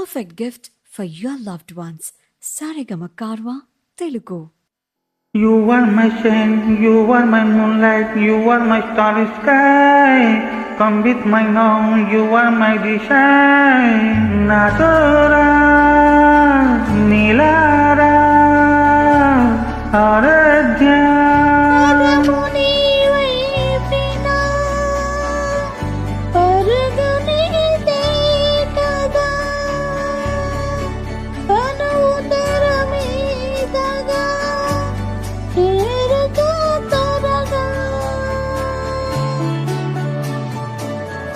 perfect gift for your loved ones. Saregama Karwa Telugu. You are my shine, you are my moonlight, you are my starry sky. Come with my now, you are my design. Natora, Nilara, Aradhya.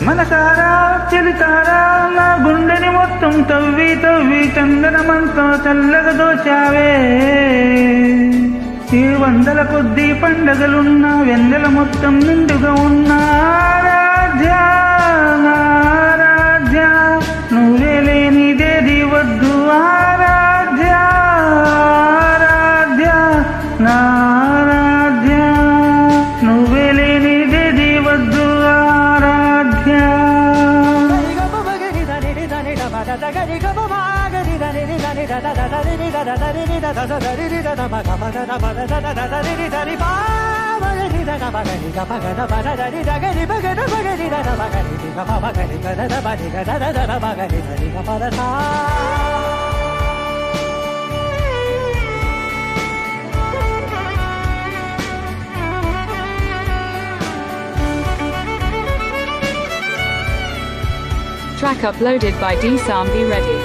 మనసారా చెలితారా నా గుండెని మొత్తం తవ్వి తవ్వి చందనమంతా చల్లగా దోచావే. ఏ వందల కొద్ది పండగలున్నా వెన్నెల మొత్తం నిండుగా ఉన్నా ఆరాధ్య ఆరాధ్య నువ్వే లేనిదేది వద్దు ఆరాధ్య ఆరాధ్య నా ఆరాధ్య నువ్వే లేనిదేది వద్దు Track uploaded by D-Sam. Be ready.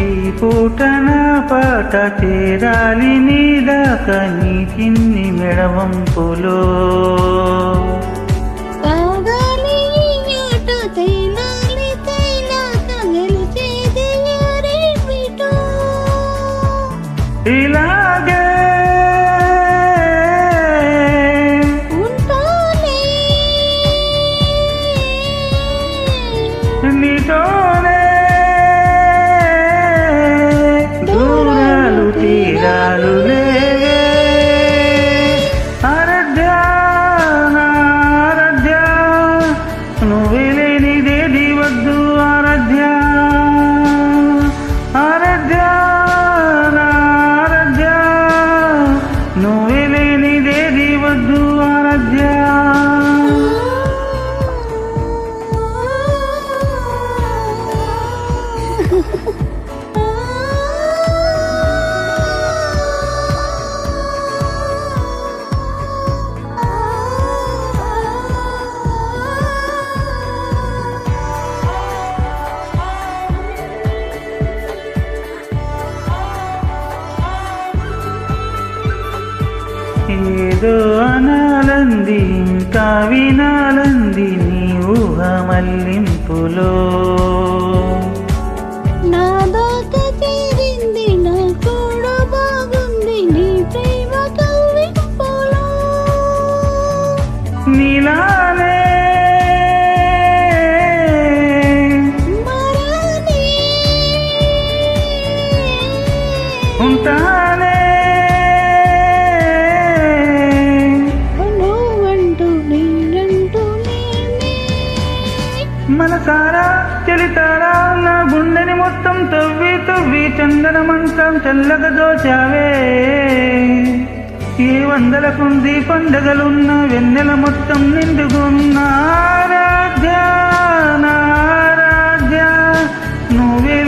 ఈ పూటన పాట చేరాలి నీదాక నీ చిన్ని మెడవంపులో ఇలాగే నీతోనే దూరాలు తీరాలు లేవే. ఆరాధ్య ఆరాధ్య నువ్వే లేనిదేది వద్దు ఆరాధ్య ఆరాధ్య ఆరాధ్య నువ్వే లేనిదేది వద్దు ఆరాధ్య. ఏదో అనాలంది ఇంకా వినాలంది నీ ఊహ మల్లింపులో నా దాక చేరింది నా కూడా బాగుంది నీ ప్రేమ కవ్వింపులో నీలానే మరని ఉంటానే మనసారా చెలితారా నా గుండెని మొత్తం తవ్వి తవ్వి చందనమంతం చల్లగా దోచావే. ఏ వందల కుంది పండగలున్న వెన్నెల మొత్తం నిండుగున్న ఆరాధ్య ఆరాధ్య నువ్వే